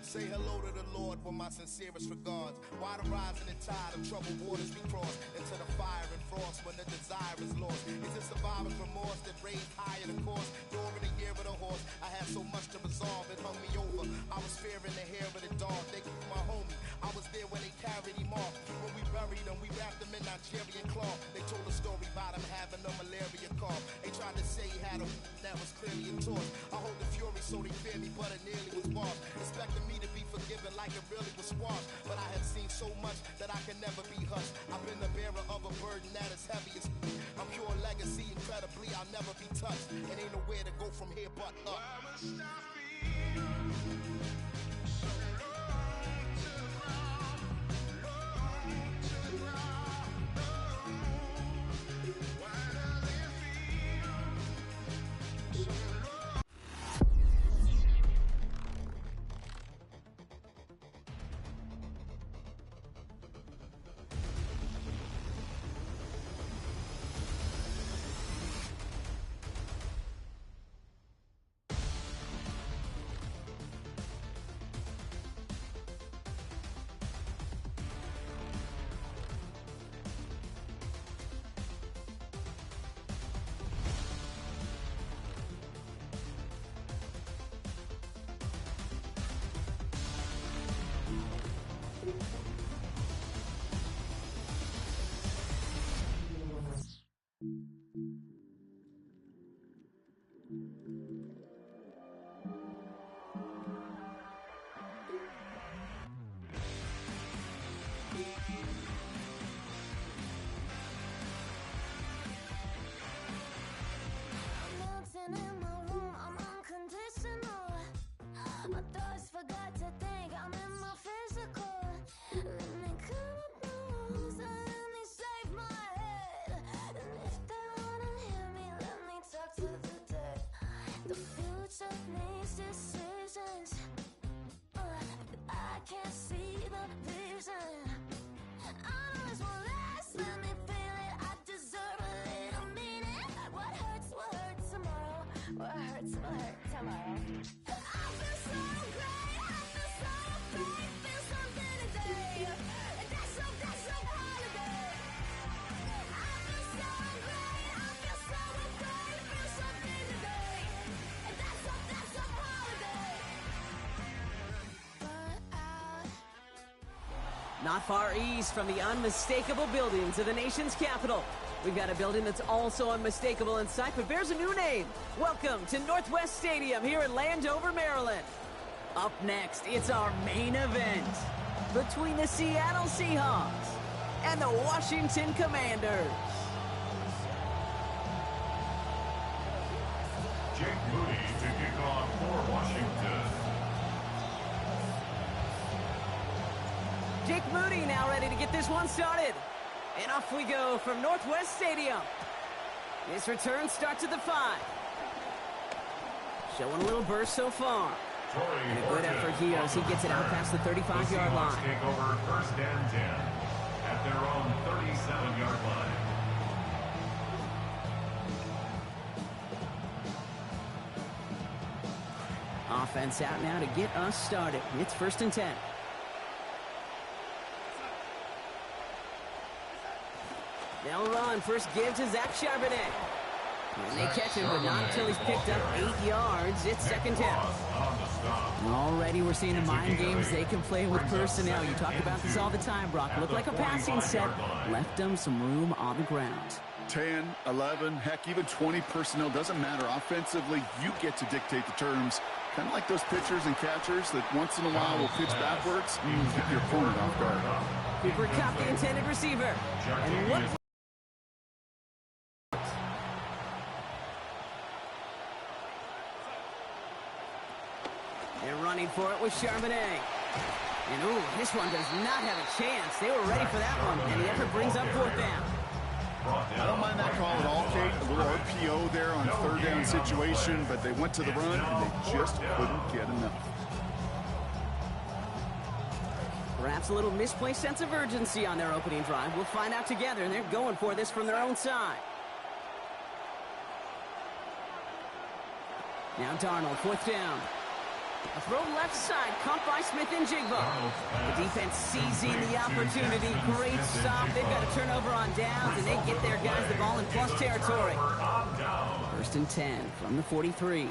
Say hello to the Lord with my sincerest regards. Why the rising tide of troubled waters we cross into the fire and frost when the desire is lost? Is it survivor's remorse that raised higher the course? During the year of the horse, I had so much to resolve, it hung me over. I was fearing the hair of the dog. They keep my homie. I was there when they carried him off. When we buried him, we wrapped him in Nigerian cloth. They told a story about him having a malaria cough. They tried to say he had a that was clearly a torch. I hold the fury so they fear me, but it nearly was lost. Expecting me to be forgiven like it really was squashed. But I have seen so much that I can never be hushed. I've been the bearer of a burden that is heavy as I'm pure legacy, incredibly I'll never be touched. And ain't nowhere to go from here but up. Why must I feel so low to the ground, low to the ground, low? Why does it feel so low? Not far east from the unmistakable buildings of the nation's capital, we've got a building that's also unmistakable in sight, but bears a new name. Welcome to Northwest Stadium here in Landover, Maryland. Up next, it's our main event between the Seattle Seahawks and the Washington Commanders. Jake Moody to kick off for Washington. Jake Moody now ready to get this one started. And off we go from Northwest Stadium. His return starts at the 5. Showing a little burst so far. And a good effort here as he gets it out past the 35-yard line. Take over first and 10 at their own 37-yard line. Offense out now to get us started. It's first and 10. They'll run. First give to Zach Charbonnet. And they catch him, but not until he's picked up 8 yards. It's second down. Already we're seeing the mind games they can play with personnel. You talk about this all the time, Brock. Looked like a passing set. Left them some room on the ground. 10, 11, heck, even 20 personnel. Doesn't matter. Offensively, you get to dictate the terms. Kind of like those pitchers and catchers that once in a while will pitch backwards and keep your opponent off guard. Cooper Kupp, the intended receiver. And what... They're running for it with Charbonnet. And, ooh, this one does not have a chance. They were ready for that one, and the effort brings up fourth down. I don't mind that call at all, Kate. A little RPO there on third down situation, but they went to the run, and they just couldn't get enough. Perhaps a little misplaced sense of urgency on their opening drive. We'll find out together, and they're going for this from their own side. Now Darnold, fourth down. A throw left side, caught by Smith and Jigba. The defense seizing the opportunity. Great stop. They've got a turnover on downs, and they get their guys the ball in plus territory. First and 10 from the 43.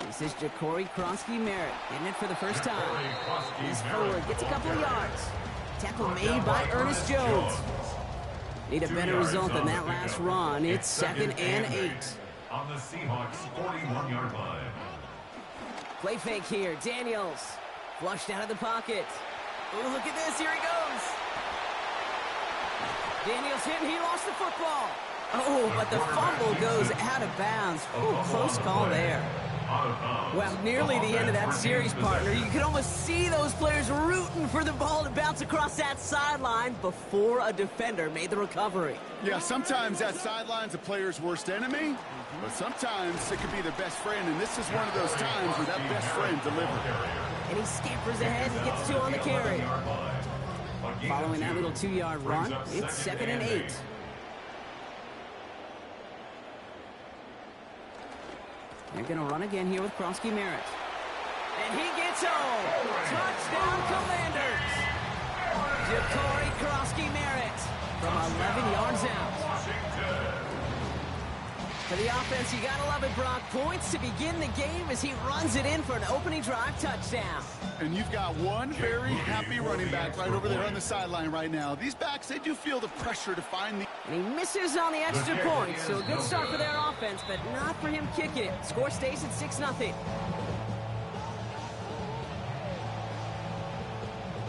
This is Ja'Cory Krosky-Merritt getting it for the first time. He's forward, gets a couple of yards. Tackle made by Ernest Jones. Need a better result than that last run. It's 2nd and 8. On the Seahawks 41-yard line. Play fake here. Daniels flushed out of the pocket. Oh, look at this. Here he goes. Daniels hit, and he lost the football. Oh, but the fumble goes out of bounds. Ooh, close call there. Well, nearly the end of that series, partner. You can almost see those players rooting for the ball to bounce across that sideline before a defender made the recovery. Yeah, sometimes that sideline's a player's worst enemy, but sometimes it could be their best friend, and this is one of those times where that best friend delivered. And he scampers ahead and gets 2 on the carry. Following that little 2-yard run, it's 2nd and 8. They're going to run again here with Krosky-Merritt. And he gets home. Touchdown, Commanders. Ja'Cory Krosky-Merritt from 11 yards out. For the offense, you got to love it, Brock. Points to begin the game as he runs it in for an opening drive touchdown. And you've got one very happy running back right over there on the sideline right now. These backs, they do feel the pressure to find the... And he misses on the extra point, so a good start for their offense, but not for him kicking it. Score stays at 6-0.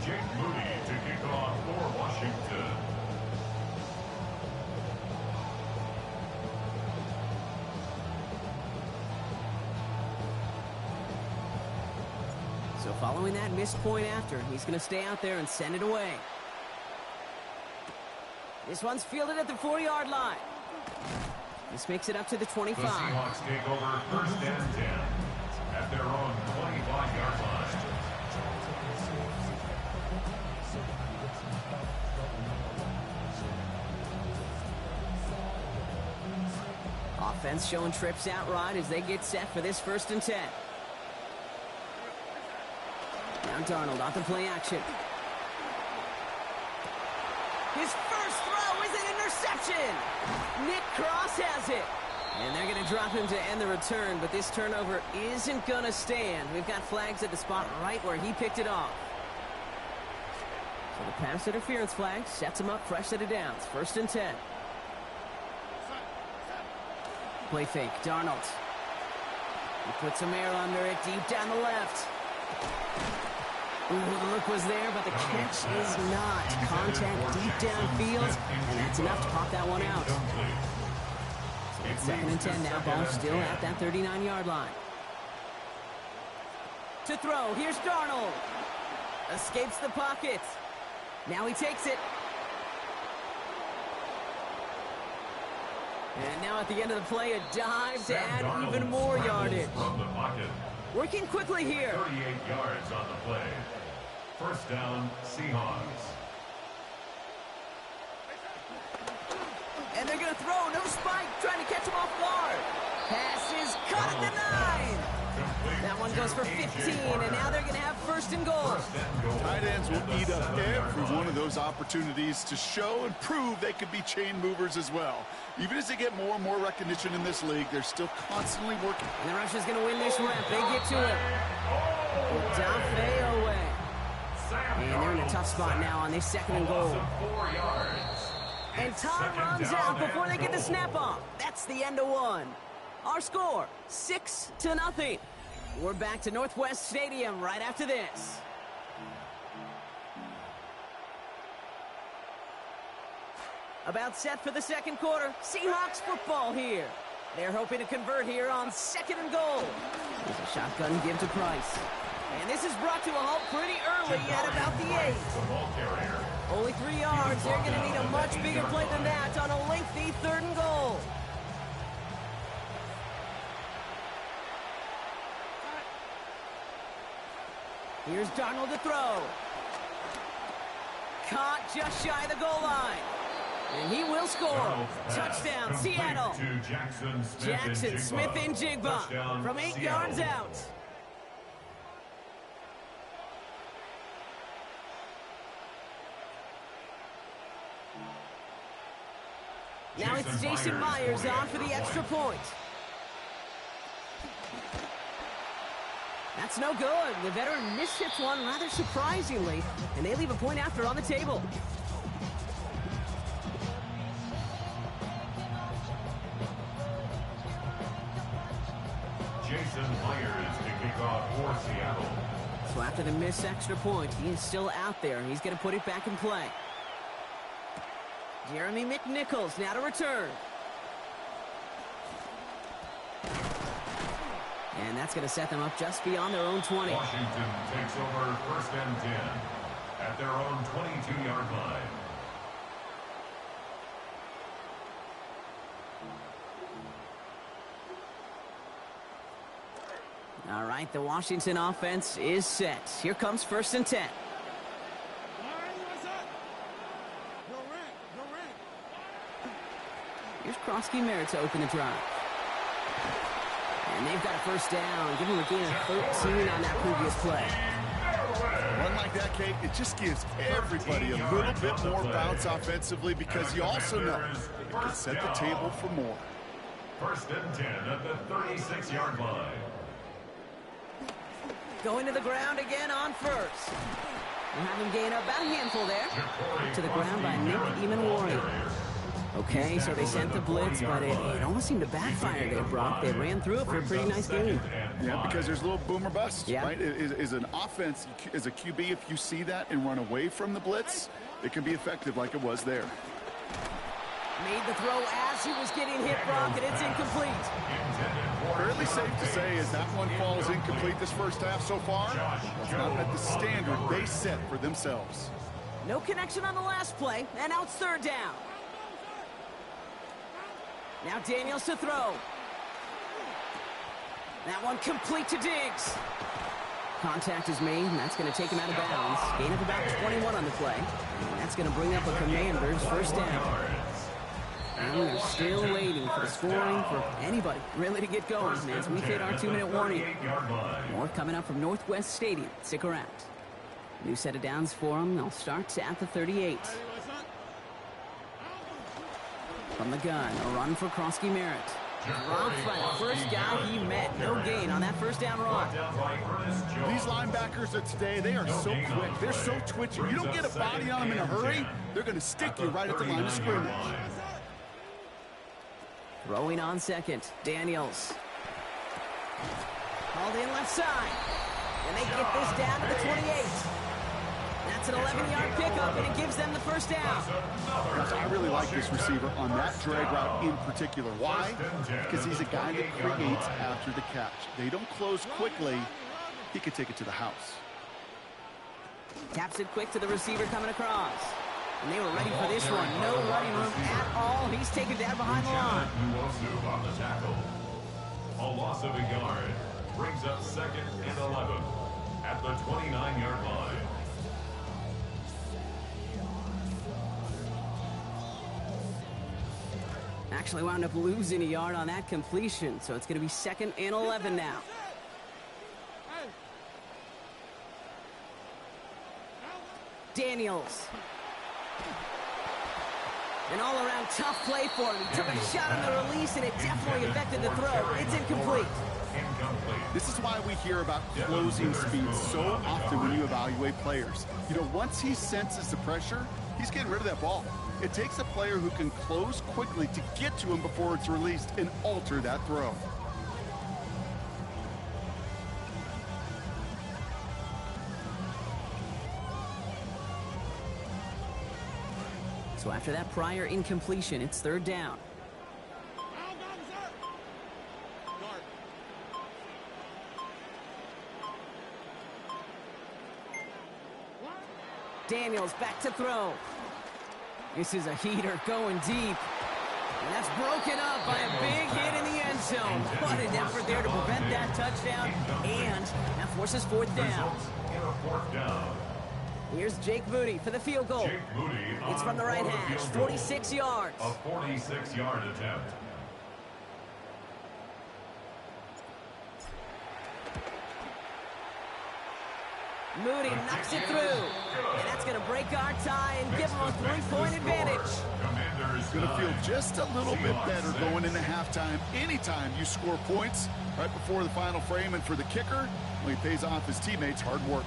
Jake Moody to kick off for Washington. So following that missed point after, he's going to stay out there and send it away. This one's fielded at the 4-yard line. This makes it up to the 25. The Seahawks take over first and 10 at their own 25-yard line. Offense showing trips out right as they get set for this 1st and 10. Now Darnold off the play action. His first throw is an interception. Nick Cross has it. And they're going to drop him to end the return, but this turnover isn't going to stand. We've got flags at the spot right where he picked it off. So the pass interference flag sets him up fresh set of downs. 1st and 10. Play fake, Darnold. He puts some air under it, deep down the left. Ooh, the look was there, but the catch is not. Contact deep downfield, and that's enough to pop that one out. So it's 2nd and 10 now. Ball still at that 39-yard line. To throw, here's Darnold. Escapes the pocket. Now he takes it. And now at the end of the play, a dive to add even more yardage. Working quickly here. 38 yards on the play. First down, Seahawks. And they're going to throw. No spike. Trying to catch him off guard. Pass is caught at the 9. That one goes for 15, and now they're going to have 1st and goal. Tight ends will eat up every one of those opportunities to show and prove they could be chain movers as well. Even as they get more and more recognition in this league, they're still constantly working. And the Rush is going to win this rep. They get to it. Dafe away. And they're in a tough spot now on this 2nd and goal. And time runs out before they get the snap off. That's the end of one. Our score, 6-0. We're back to Northwest Stadium right after this. About set for the 2nd quarter. Seahawks football here. They're hoping to convert here on 2nd and goal. There's a shotgun give to Price. And this is brought to a halt pretty early at about the 8. The ball carrier. Only 3 yards. They're going to need a much bigger play than that on a lengthy 3rd and goal. Here's Darnold to throw. Caught just shy of the goal line. And he will score. Touchdown, Seattle. Jackson Smith and Jigba from 8 yards out. Now it's Jason Myers on for the extra point. That's no good. The veteran mishits one rather surprisingly, and they leave a point after on the table. Jason Myers to kick off for Seattle. So after the missed extra point, he is still out there. He's going to put it back in play. Jeremy McNichols now to return. And that's going to set them up just beyond their own 20. Washington takes over 1st and 10 at their own 22-yard line. All right, the Washington offense is set. Here comes 1st and 10. Here's Krosky Merritt to open the drive. And they've got a 1st down. Give them a gain of 13 on that previous play. Run like that, Kate, it just gives everybody a little bit more bounce offensively because you also know it can set the table for more. 1st and 10 at the 36-yard line. Going to the ground again on 1st. We'll have him gain about a handful there. To the ground by Nick Eamon-Warren. Okay, so they sent the blitz, but it almost seemed to backfire there, Brock. They ran through it for a pretty nice gain. Yeah, because there's a little boom or bust, right? Is an offense, as a QB, if you see that and run away from the blitz, it can be effective like it was there. Made the throw as he was getting hit, Brock, and it's incomplete. Fairly safe to say as that one falls incomplete this 1st half so far, that's not at the standard they set for themselves. No connection on the last play, and now it's 3rd down. Now Daniels to throw. That one complete to Diggs. Contact is made, and that's going to take him out of bounds. Gain of about 21 on the play. And that's going to bring up a Commanders 1st down. And we're still waiting for the scoring for anybody really to get going as we hit our 2-minute warning. More coming up from Northwest Stadium. Stick around. New set of downs for them. They'll start at the 38. From the gun, a run for Krosky Merritt. Dropped by the 1st guy he met. No gain on that 1st down run. These linebackers of today, they are so quick. They're so twitchy. You don't get a body on them in a hurry, they're going to stick you right at the line of scrimmage. Throwing on 2nd, Daniels. Called in left side. And they get this down to the 28. That's an 11-yard pickup, and it gives them the 1st down. I really like this receiver on that drag route in particular. Why? Because he's a guy that creates after the catch. They don't close quickly. He could take it to the house. Taps it quick to the receiver coming across. And they were ready for this one. No running room at all. He's taken down behind the line. On the tackle. A loss of a yard brings up 2nd and 11 at the 29-yard line. Actually wound up losing a yard on that completion, so it's going to be 2nd and 11 now. Daniels. An all-around tough play for him. He took a shot on the release, and it definitely affected the throw. It's incomplete. This is why we hear about closing speed so often when you evaluate players. You know, once he senses the pressure, he's getting rid of that ball. It takes a player who can close quickly to get to him before it's released and alter that throw. So after that prior incompletion, it's 3rd down. Daniels back to throw. This is a heater going deep. And that's broken up by a big hit in the end zone. What an effort there to prevent that touchdown. And that forces fourth down. Here's Jake Moody for the field goal. It's from the right hash, 46 yards. A 46-yard attempt. Moody knocks it through. And that's going to break our tie and give them a 3-point advantage. Going to feel just a little bit better going into halftime. Anytime you score points right before the final frame, and for the kicker, well, he pays off his teammates' hard work.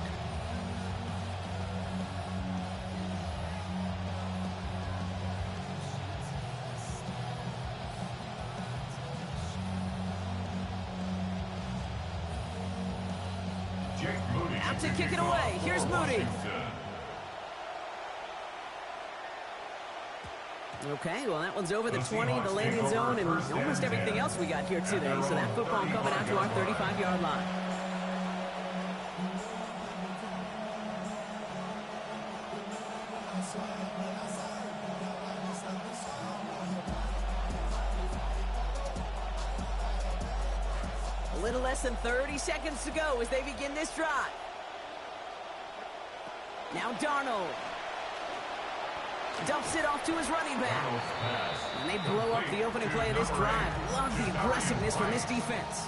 Out to kick it away. Here's Moody. Okay, well, that one's over the 20, the landing zone, and almost everything else we got here today. So that football coming out to our 35-yard line. A little less than 30 seconds to go as they begin this drive. Now Darnold dumps it off to his running back. And they blow up the opening play of this drive. Love the aggressiveness from this defense.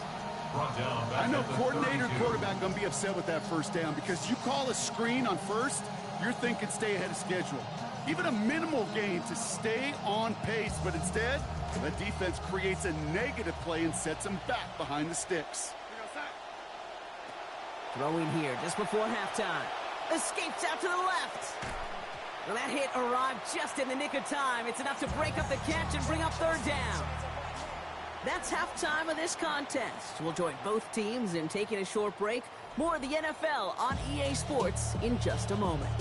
I know coordinator, quarterback going to be upset with that first down, because you call a screen on first, you're thinking stay ahead of schedule. Even a minimal gain to stay on pace, but instead, the defense creates a negative play and sets them back behind the sticks. Throwing here just before halftime. Escapes out to the left. Well, that hit arrived just in the nick of time. It's enough to break up the catch and bring up third down. That's halftime of this contest. We'll join both teams in taking a short break. More of the NFL on EA Sports in just a moment.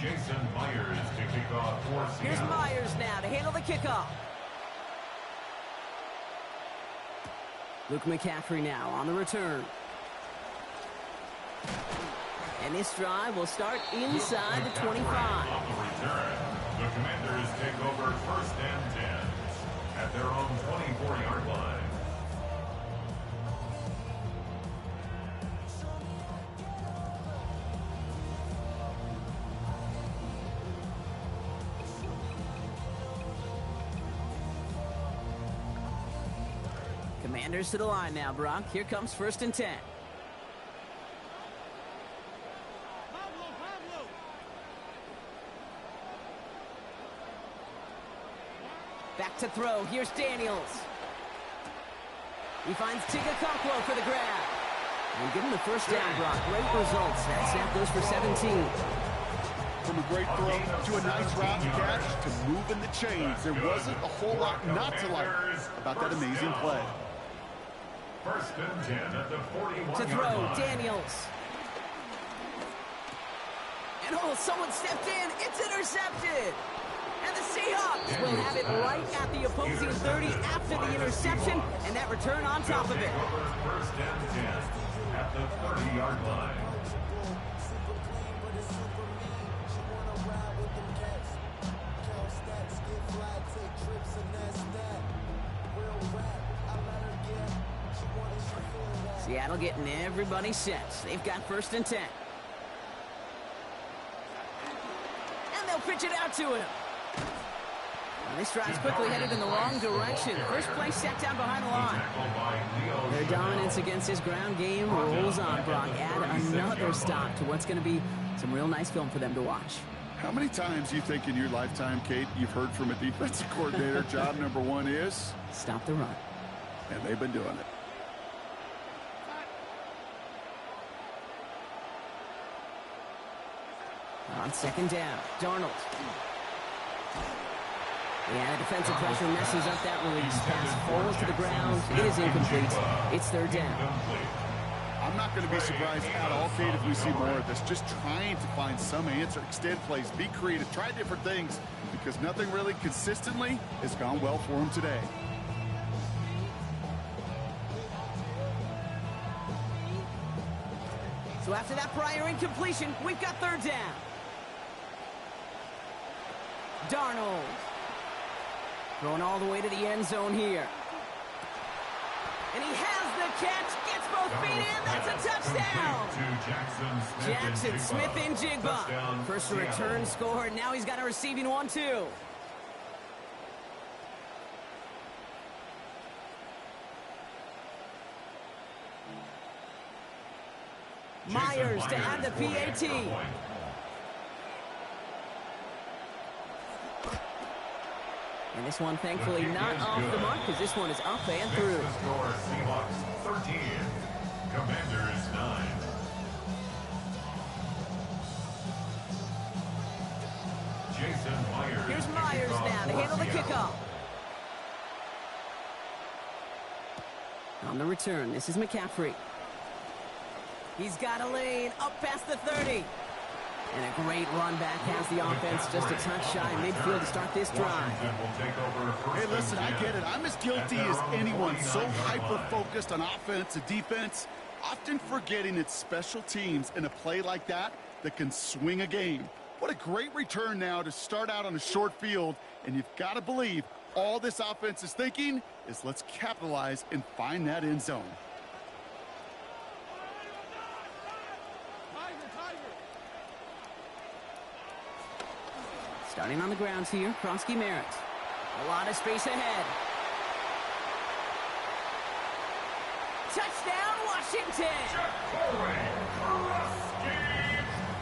Jason Myers to kick off for Seattle. Here's Myers now to handle the kickoff. Luke McCaffrey now on the return. And this drive will start inside the 25. On the return, the Commanders take over first and 10 at their own 24-yard line. Commanders to the line now, Brock. Here comes first and 10. Back to throw. Here's Daniels. He finds Tigakokwo for the grab. And give him the first down, Brock. Great results. That snap goes for 17. From a great throw to a nice route catch to moving the chains. There wasn't a whole lot not to like about that amazing play. First and 10 at the 41-yard To throw, line. Daniels. And oh, someone stepped in. It's intercepted. And the Seahawks will have it right at the opposing 30 after the interception, and that return on top of it. First and 10 at the 30-yard line. Seattle getting everybody set. They've got first and 10. And they'll pitch it out to him. Well, this drive's quickly headed in the wrong direction. First play set down behind the line. Their dominance against his ground game rolls on, Brock. Add another stop to what's going to be some real nice film for them to watch. How many times do you think in your lifetime, Kate, you've heard from a defensive coordinator, job number one is? Stop the run. And they've been doing it. On second down, Darnold. Yeah, defensive pressure messes up that release. Pass falls to the ground. It is incomplete. It's third down. I'm not going to be surprised at all, Kate, if we see more of this. Just trying to find some answer, extend plays, be creative, try different things, because nothing really consistently has gone well for him today. So after that prior incompletion, we've got third down. Darnold. Throwing all the way to the end zone here. And he has the catch, gets both feet in, that's a touchdown! Jackson Smith in Jigba. First return score, and now he's got a receiving one too. Myers to add the PAT. And this one, thankfully, not off the mark, because this one is up and through. Score, Seahawks 13, Commanders 9. Jason Myers. Here's Myers now to handle the kickoff. On the return, this is McCaffrey. He's got a lane up past the 30. And a great run back has the offense just a touch shy midfield to start this drive. Hey, listen, I get it. I'm as guilty as anyone. So hyper-focused on offense and defense, often forgetting it's special teams in a play like that that can swing a game. What a great return now to start out on a short field, and you've got to believe all this offense is thinking is let's capitalize and find that end zone. Starting on the grounds here, Krosky Merritt. A lot of space ahead. Touchdown, Washington!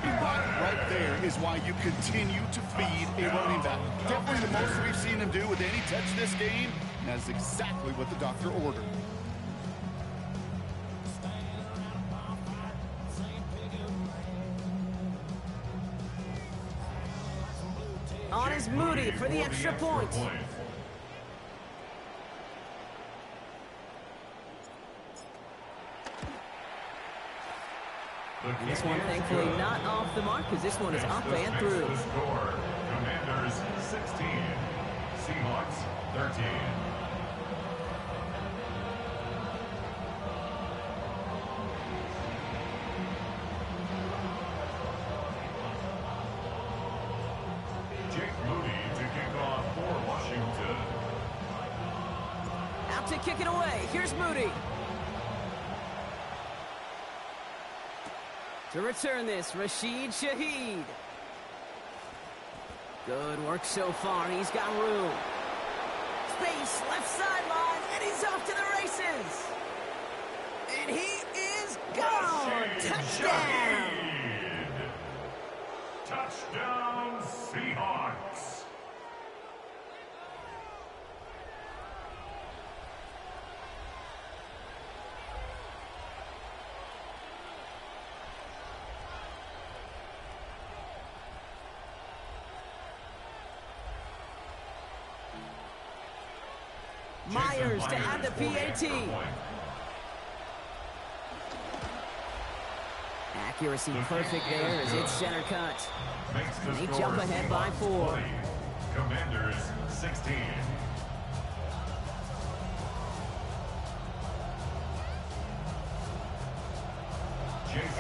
And that right there is why you continue to feed a running back. Definitely the most we've seen him do with any touch this game, and that is exactly what the doctor ordered. On is Moody for the extra point. And this one, thankfully, not off the mark, because this one is up and through. Commanders 16, Seahawks 13. To kick it away. Here's Moody. To return this, Rashid Shaheed. Good work so far. He's got room. Space, left sideline, and he's off to the races. And he is gone. Touchdown. Touchdown, Seahawks. Myers to add the PAT. Accuracy perfect there as it's center cut. They jump ahead by 4. Commanders 16.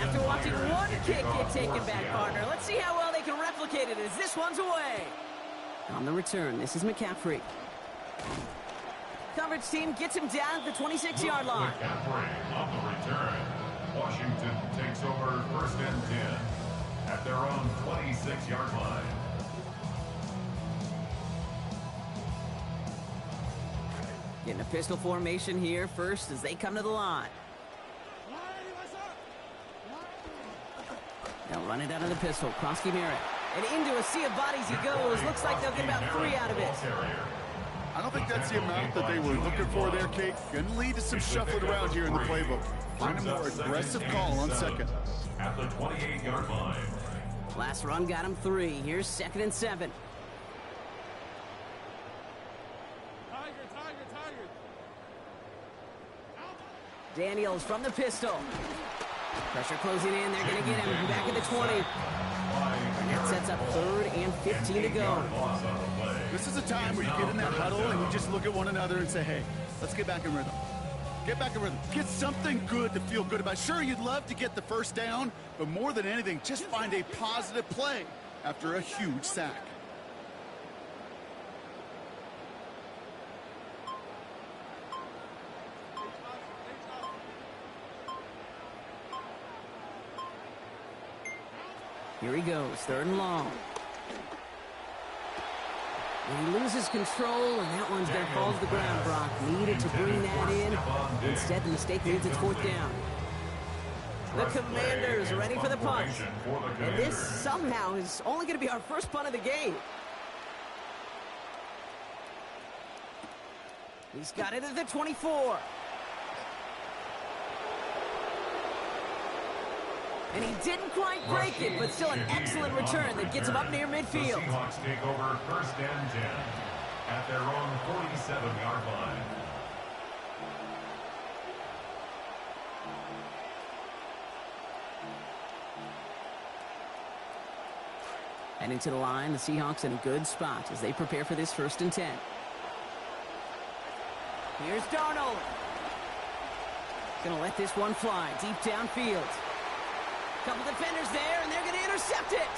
After watching one kick get taken back, partner, let's see how well they can replicate it as this one's away. On the return, this is McCaffrey. Coverage team gets him down at the 26-yard line. McCaffrey on the return. Washington takes over first and 10 at their own 26-yard line. Getting a pistol formation here first as they come to the line. They'll run it out of the pistol. Krosky Merritt. And into a sea of bodies he goes. Looks like they'll get about 3 out of it. I don't think that's the amount that they were looking for there, Kate. Going to lead to some shuffling around here in the playbook. Find a more aggressive call on second. At the 28-yard line. Last run got him 3. Here's 2nd and 7. Daniels from the pistol. Pressure closing in. They're going to get him back at the 20. And that sets up 3rd and 15 to go. This is a time where you get in that huddle and you just look at one another and say, hey, let's get back in rhythm. Get back in rhythm. Get something good to feel good about. Sure, you'd love to get the first down, but more than anything, just find a positive play after a huge sack. Here he goes, 3rd and long. And he loses control, and that one's going to fall to the ground, Brock. Needed to bring that in. Instead, the mistake means it's 4th down. The Commanders ready for the punt. And this somehow is only going to be our first punt of the game. He's got it at the 24. And he didn't quite break it, but still an excellent return that gets him up near midfield. The Seahawks take over 1st and 10 at their own 47-yard line. Heading to the line, the Seahawks in a good spot as they prepare for this 1st and 10. Here's Darnold. Gonna let this one fly deep downfield. Couple defenders there, and they're going to intercept it.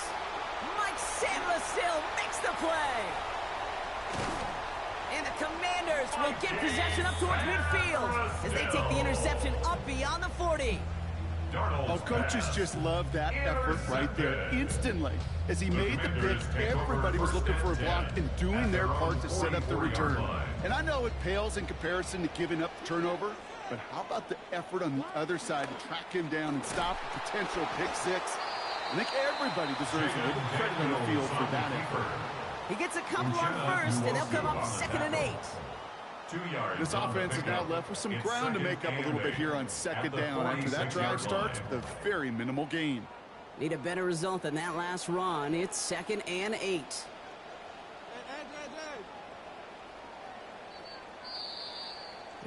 Mike Sandler still makes the play. And the Commanders will get possession up towards midfield as they take the interception up beyond the 40. Oh, coaches just love that effort right there. Instantly, as he made the pick, everybody was looking for a block and doing their part to set up the return. And I know it pales in comparison to giving up the turnover, but how about the effort on the other side to track him down and stop a potential pick 6? I think everybody deserves a little credit on the field for that effort. He gets a couple on 1st, and they'll come up 2nd and 8. 2 yards. This offense is now left with some ground to make up a little bit here on 2nd down. After that drive starts, with a very minimal gain. Need a better result than that last run. It's 2nd and 8.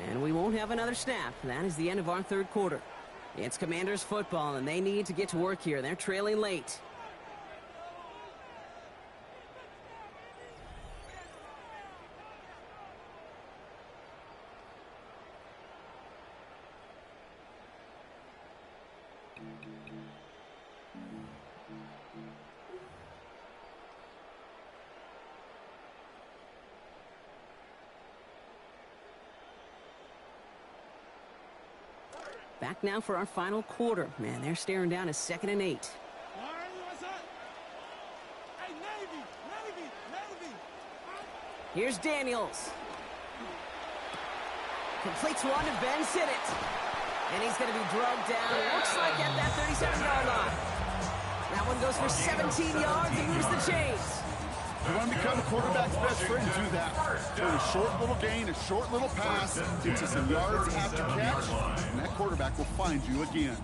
And we won't have another snap. That is the end of our 3rd quarter. It's Commanders football, and they need to get to work here. They're trailing late. Back now for our final quarter. Man, they're staring down a 2nd and 8. Here's Daniels. Completes one to Ben Sinnott. And he's going to be drugged down. Looks like at that 37-yard line. That one goes for 17 yards and moves the chains. You want to become a quarterback's best friend, do that. Turn a short little gain, a short little pass, gets you some yards after catch, and that quarterback will find you again.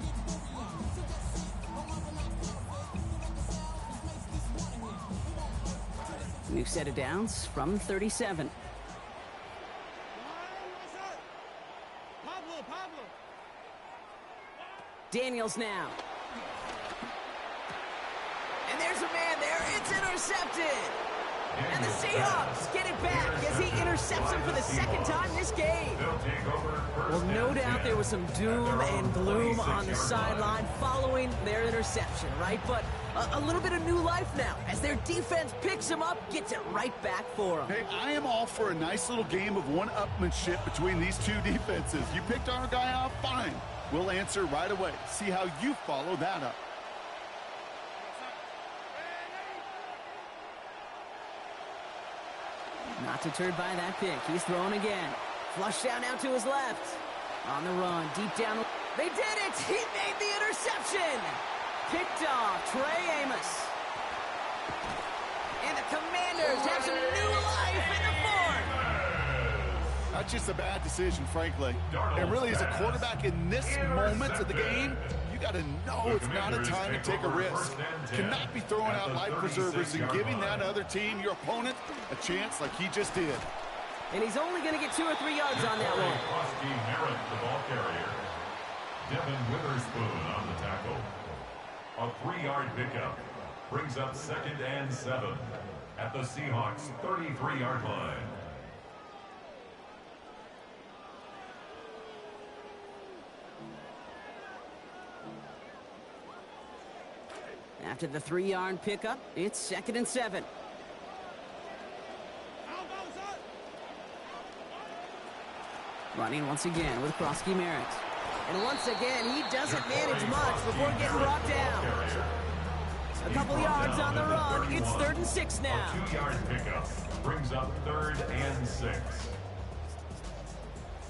New set of downs from 37. Daniels now. And there's a man there. It's intercepted. And the Seahawks get it back as he intercepts him for the 2nd time this game. Well, no doubt there was some doom and gloom on the sideline following their interception, right? But a little bit of new life now as their defense picks him up, gets it right back for them. Hey, I am all for a nice little game of one-upmanship between these two defenses. You picked our guy out, fine. We'll answer right away. See how you follow that up. Not deterred by that pick. He's throwing again. Flush down now to his left. On the run, deep down. They did it! He made the interception! Picked off Trey Amos. And the Commanders have some new life in the 4th. That's just a bad decision, frankly. And really, as a quarterback in this moment of the game, you got to know it's not a time to take a risk. Cannot be throwing out life preservers and giving that other team, your opponent, a chance like he just did. And he's only going to get 2 or 3 yards on that one. Witherspoon on the tackle. A 3-yard pickup brings up 2nd and 7 at the Seahawks' 33-yard line. After the 3-yard pickup, it's 2nd and 7. Running once again with Krosky Merritt. And once again, he doesn't manage much before getting brought down. A couple yards on the run. It's 3rd and 6 now. A 2-yard pickup brings up 3rd and 6.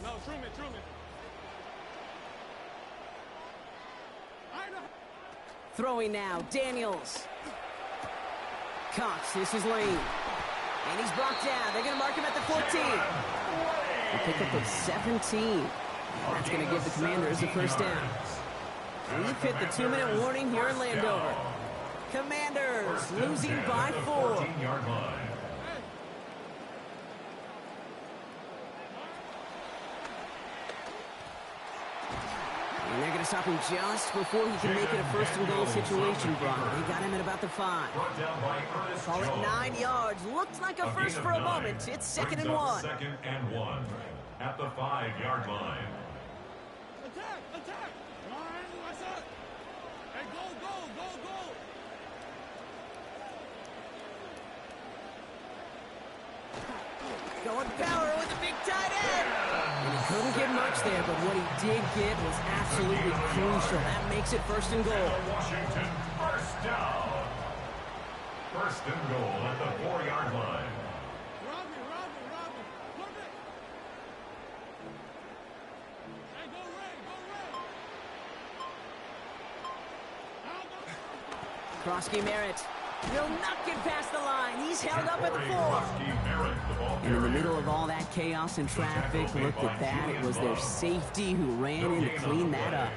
No, Truman. Throwing now, Daniels. Cox, this is Lane. And he's brought down. They're going to mark him at the 14. A pickup of 17. That's going to give the Commanders a first down. We've hit the 2-minute warning here in Landover. Commanders losing by 4. 14-yard line. And they're going to stop him just before he can make it a first and goal situation, Brock. They got him at about the 5. Brought down by Ernest Call it Jones. 9 yards. Looked like a first gain for of a 9 moment. It's 2nd brings and up 1. 2nd and 1 at the 5-yard line. Attack! Line, what's up? Hey, go! Going power with a big tight end. And he couldn't get much there, but what he did get was absolutely crucial. That makes it 1st and goal. Washington, first down. 1st and goal at the 4-yard line. Robbie! Look it! Hey, go Ray! Krosky Merritt will not get past the line. He's held up at the 4. And in the middle of all that chaos and traffic, look at that. It was their safety who ran in to clean that up.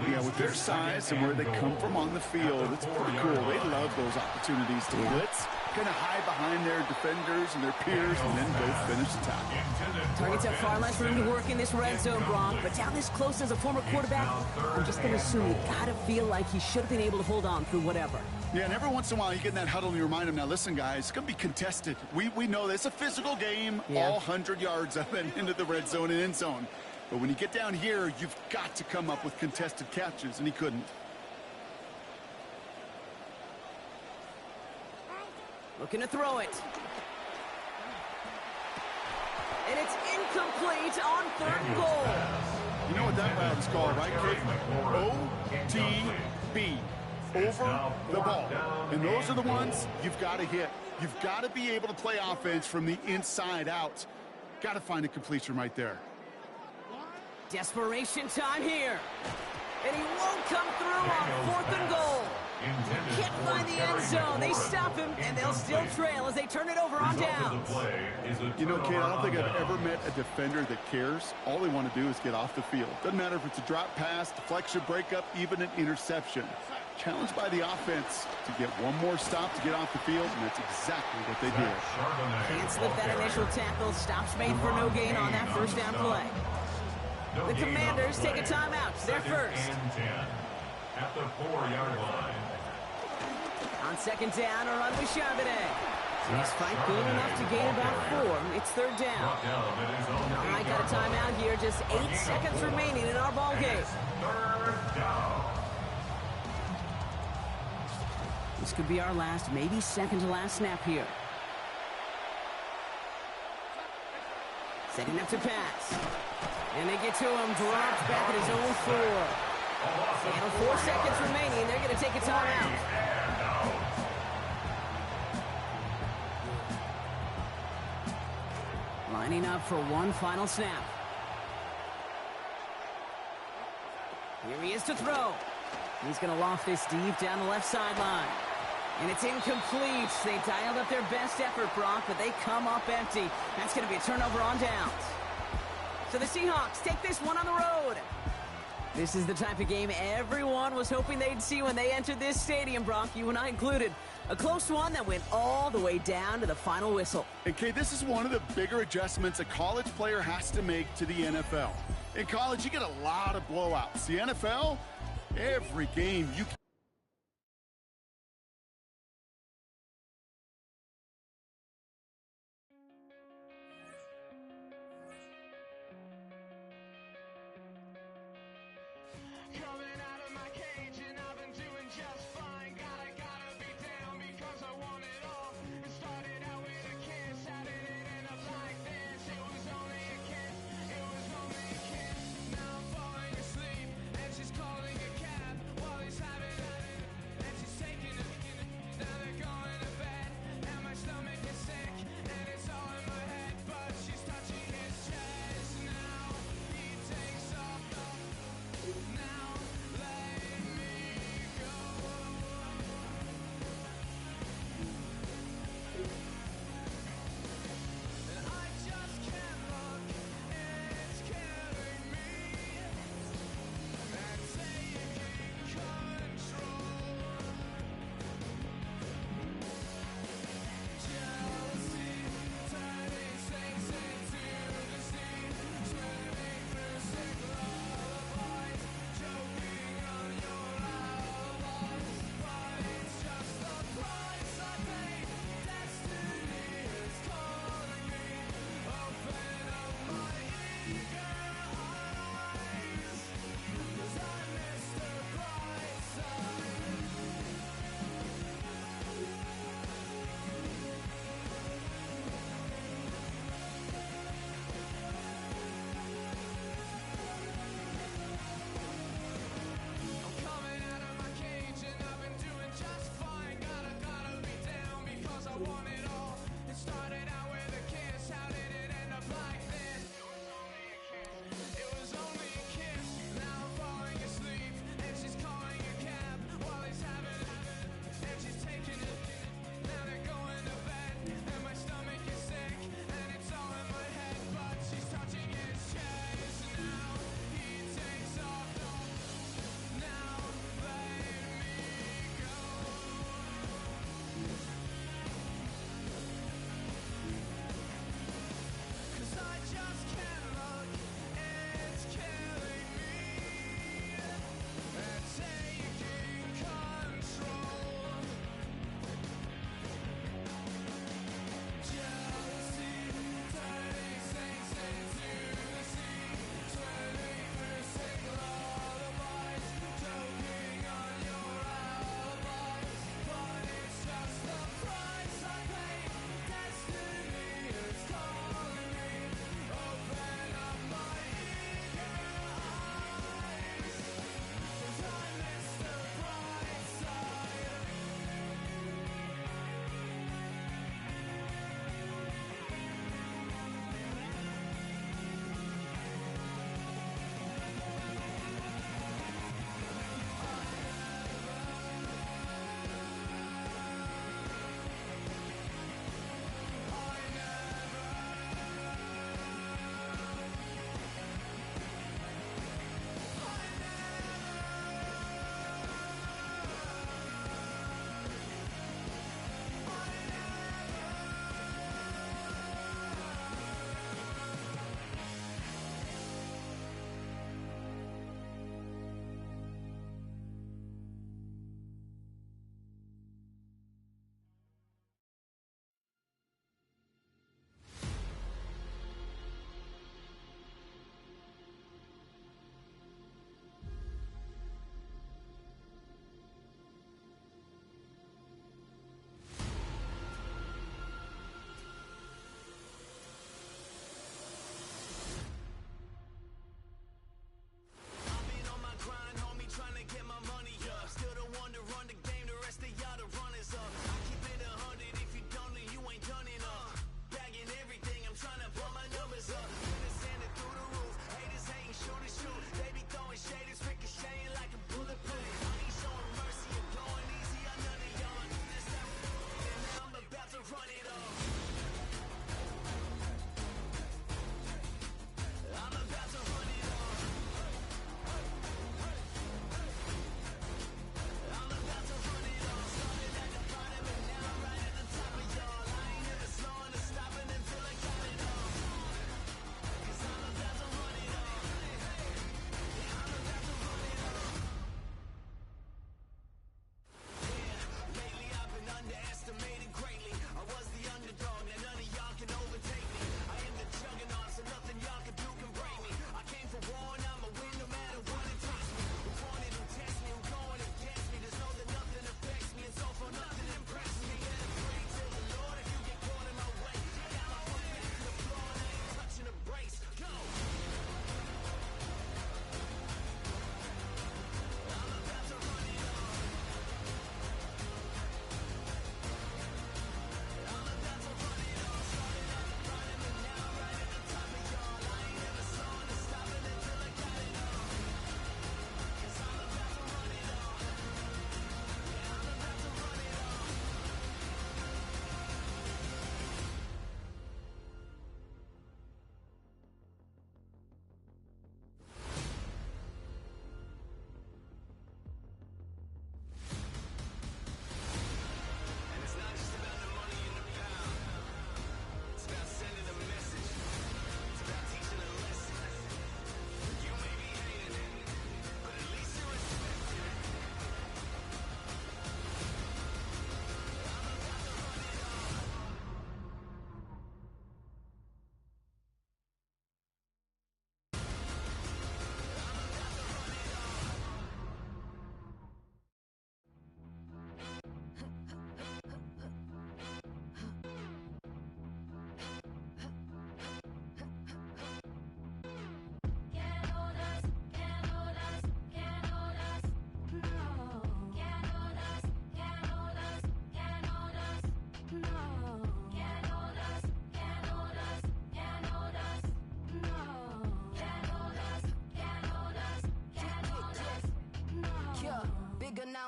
Yeah, with their size and where they come from on the field, it's pretty cool. They love those opportunities to blitz, kind of hide behind their defenders and their peers, and then go finish the tackle. Targets have far less room to work in this red zone, Brock, but down this close as a former quarterback, I'm just going to assume you got to feel like he should have been able to hold on through whatever. Yeah, and every once in a while you get in that huddle and you remind them, now listen, guys, it's going to be contested. We know this. It's a physical game, all 100 yards up and into the red zone and end zone. But when you get down here, you've got to come up with contested catches, and he couldn't. Looking to throw it. And it's incomplete on 3rd and goal. You know what that route is called, right, Kate? OTB. Over the ball. And those are the ones you've got to hit. You've got to be able to play offense from the inside out. Got to find a completion right there. Desperation time here. And he won't come through on 4th and goal. Can't find the end zone. They stop him, and they'll still trail as they turn it over on downs. You know, Kate, I don't think I've ever met a defender that cares. All they want to do is get off the field. Doesn't matter if it's a drop pass, deflection, breakup, even an interception. Challenged by the offense to get one more stop to get off the field, and that's exactly what they did. Can't slip that initial tackle. Stops made for no gain on that first down play. The Commanders take a timeout. They're first. At the 4-yard line. On 2nd down, a run with Charbonnet. He's fight good enough to gain about 4. It's 3rd down. All right, got a timeout here. Just 8 seconds remaining in our ball game. 3rd down. This could be our last, maybe second to last snap here. Setting up to pass. And they get to him, dropped back at his own 4. And 4 seconds remaining, they're going to take a timeout. Lining up for one final snap. Here he is to throw. He's going to loft this deep down the left sideline. And it's incomplete. They dialed up their best effort, Brock, but they come up empty. That's going to be a turnover on downs. So the Seahawks take this one on the road. This is the type of game everyone was hoping they'd see when they entered this stadium, Brock, you and I included. A close one that went all the way down to the final whistle. And Kay, this is one of the bigger adjustments a college player has to make to the NFL. In college, you get a lot of blowouts. The NFL, every game you can. Coming out of my cage and I've been doing just fine. Gotta be down because I want it all. It started out with a kiss, how did it end up like this? It was only a kiss, it was only a kiss. Now I'm falling asleep and she's calling a cab while he's having and she's taking a now they're going to bed and my stomach is sick and it's all in my head, but she's touching his chest. Now he takes off now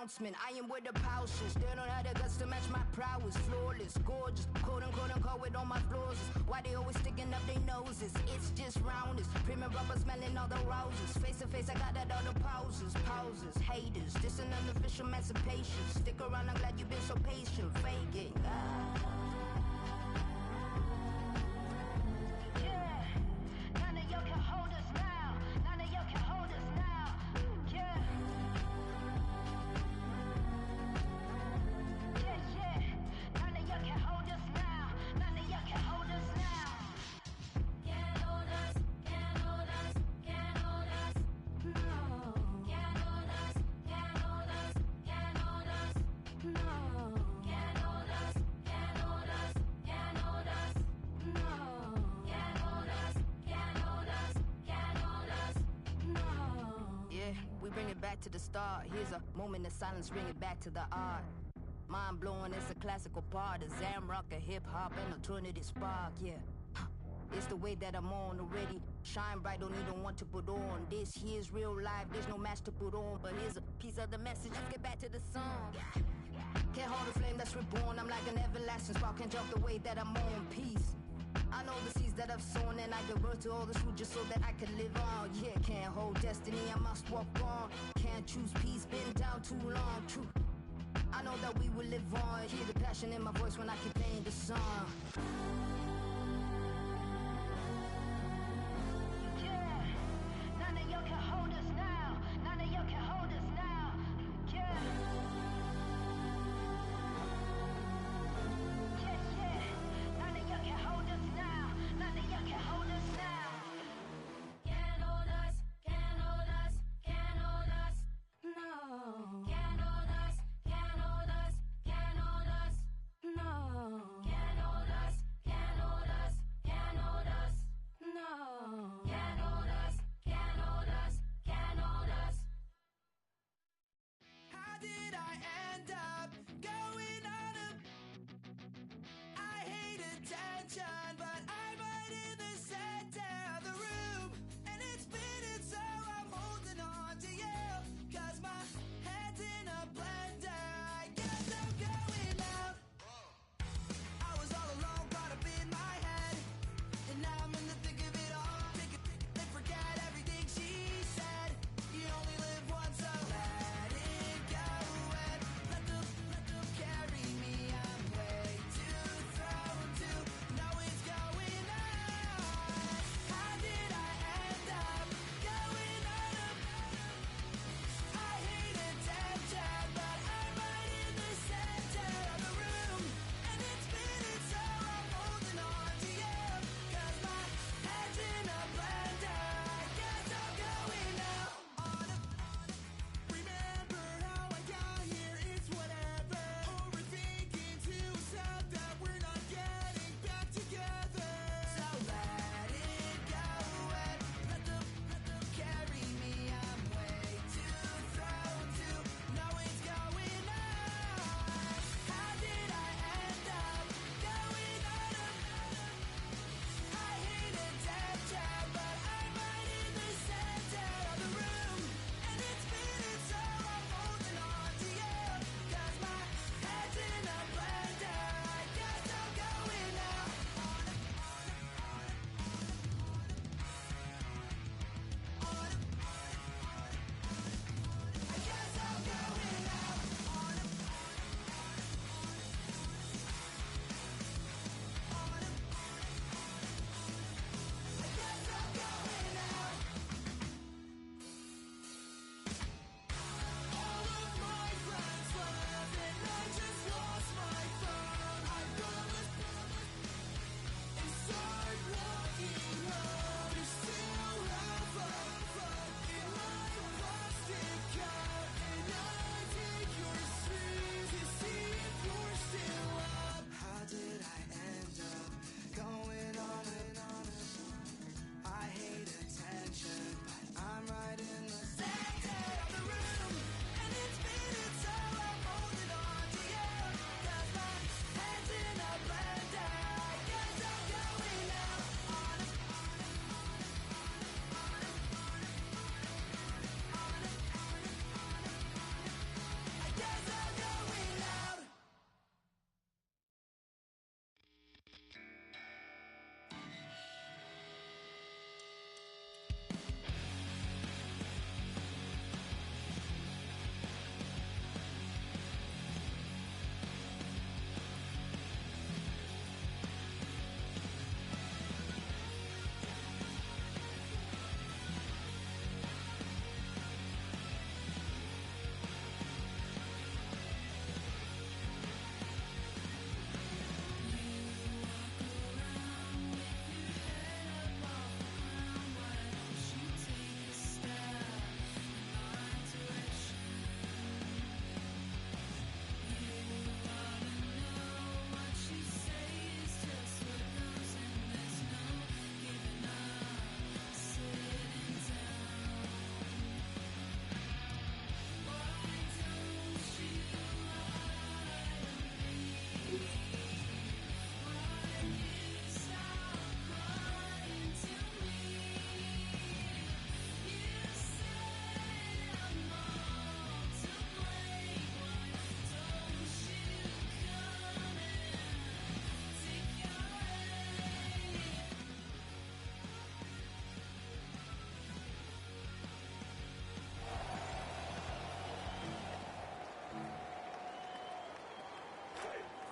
announcement. I am with the pouches. They don't have the guts to match my prowess. Flawless, gorgeous, quote unquote with all my flaws. Why they always sticking up their noses? It's just roundness. Premium rubber smelling all the roses. Face to face, I got that all the pauses. Haters, this an unofficial emancipation. Stick around, I'm glad you've been so patient. Faking. Yeah, none of y'all can hold us now. None of y'all can hold us now. Yeah. None of y'all can hold us now. None of y'all can hold us now. Can't hold us, can't hold us, can't hold us. No. Can't hold us, can't hold us, can't hold us. No. Can't hold us, can't hold us, can't hold us. No. Can't hold us, can't hold us, can't hold us. No. Yeah, we bring it back to the start. Here's a moment of silence, bring it back to the art. Mind blowing, it's a classical part of Zam rock, a hip hop, and alternative spark, yeah. It's the way that I'm on already. Shine bright, don't need no one to put on. This here's real life, there's no match to put on. But here's a piece of the message, let's get back to the song. Can't hold the flame that's reborn, I'm like an everlasting spark. Can't jump the way that I'm on, peace. I know the seeds that I've sown, and I give birth to all this fruit just so that I can live on. Yeah, can't hold destiny, I must walk on. Can't choose peace, been down too long, true. I know that we will live on. Hear the passion in my voice when I keep playing the song. Yeah, none of y'all can hold us now. None of y'all can hold us now. Yeah. None of y'all can hold us now. None of y'all can hold us now. Can't hold us, can't hold us, can't hold us. No. Can't hold us, can't hold us, can't hold us. No. Can't hold us, can't hold us, can't hold us. No. Can't hold us, can't hold us, can't hold us. How did I end up going on a... I hate attention, but I'm right in the center of the room. And it's spinning, so I'm holding on to you. Cause my head's in a blender, I guess I'm going out. I was all alone, caught up in my head. And now I'm in the thick of it all. And forget everything she said. You only live once, so let it go. And let them carry me. I'm way too thrown to know it's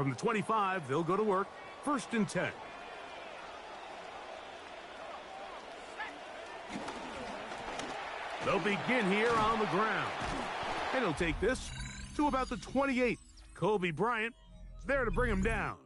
From the 25, they'll go to work. 1st and 10. They'll begin here on the ground. And he'll take this to about the 28. Kobe Bryant is there to bring him down.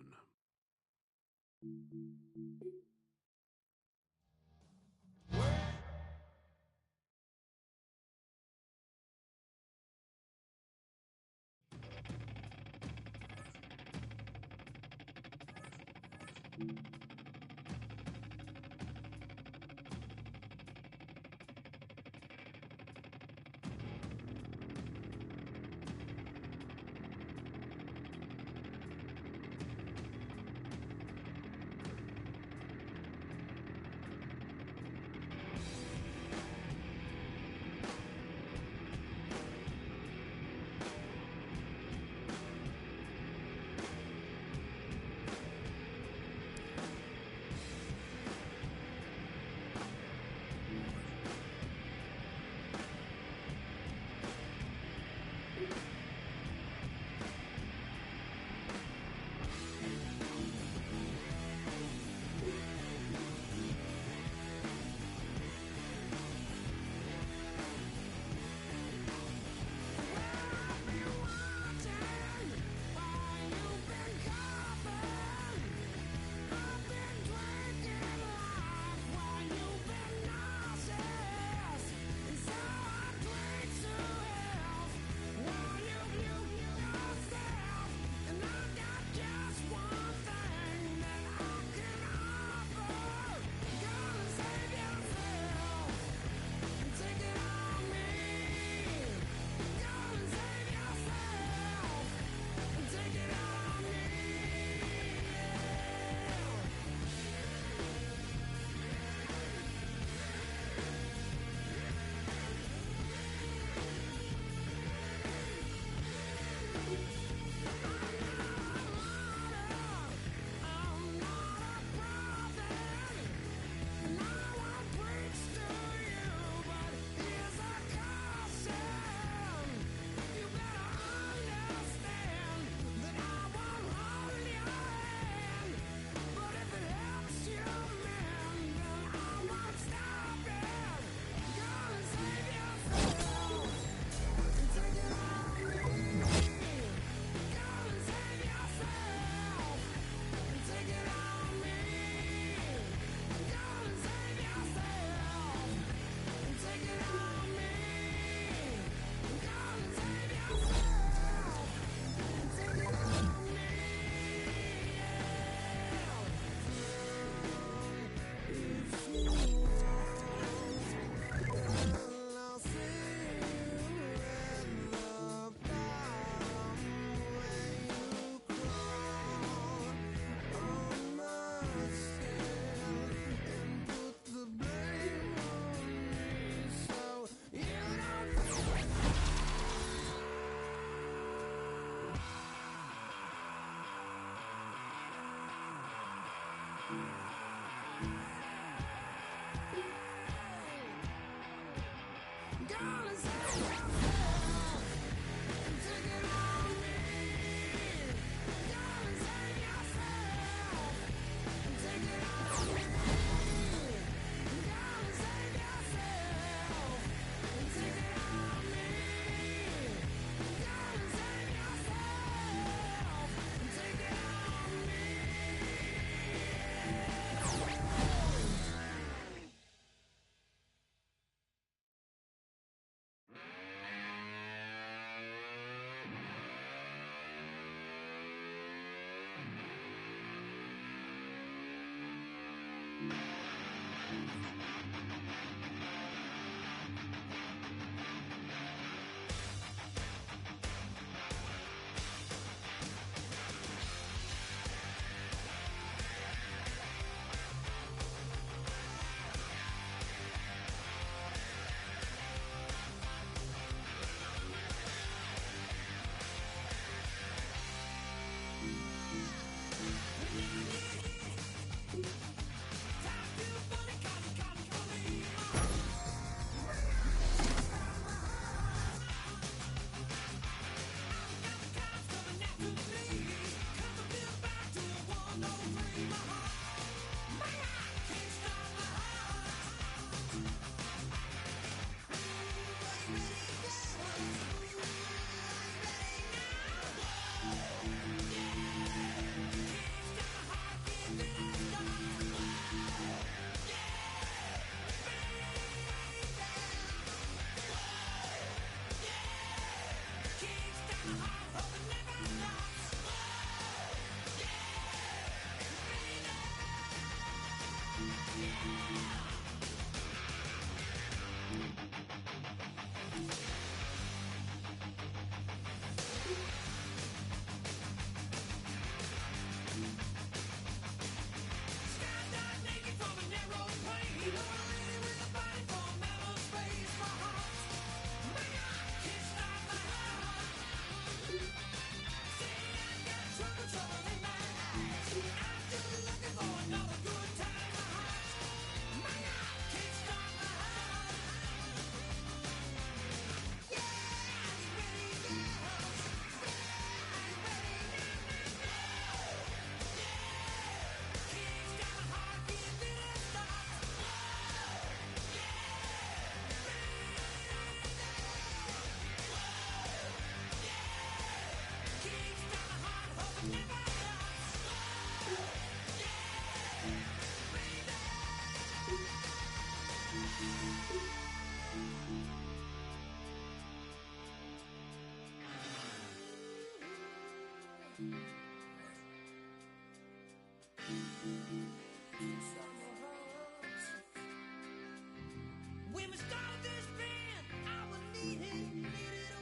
When we started this band, our needed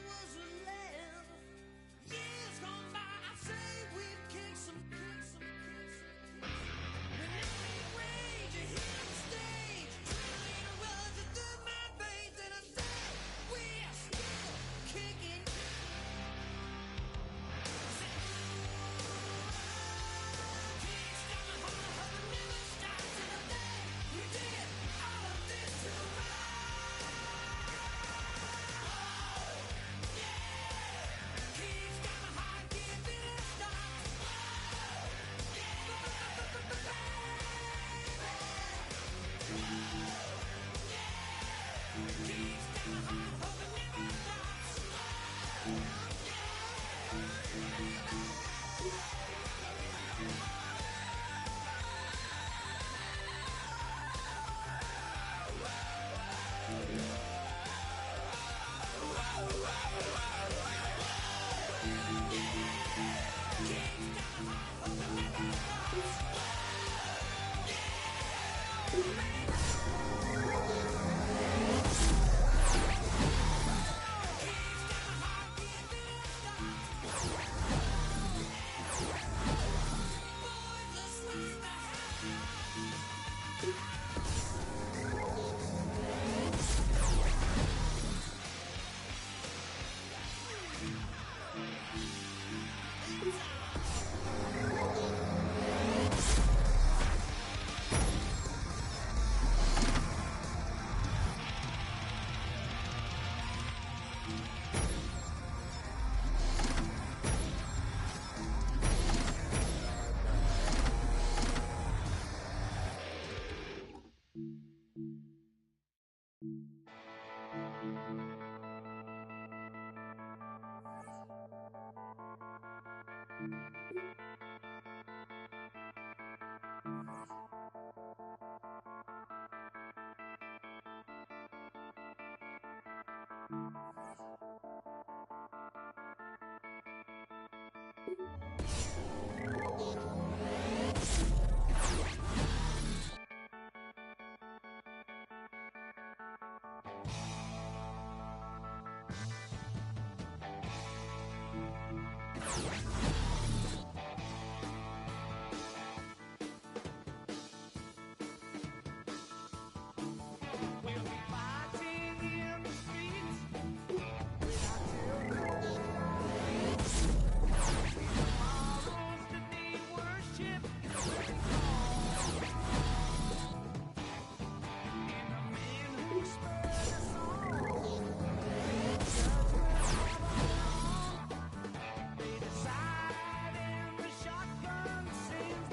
was a laugh. Years gone by, I say we've kicked some. When I rage, you hear the stage, trillion runs through my veins, and I say we're still kicking. Kicks down the heart, hope it never stops, and I say we did all of this to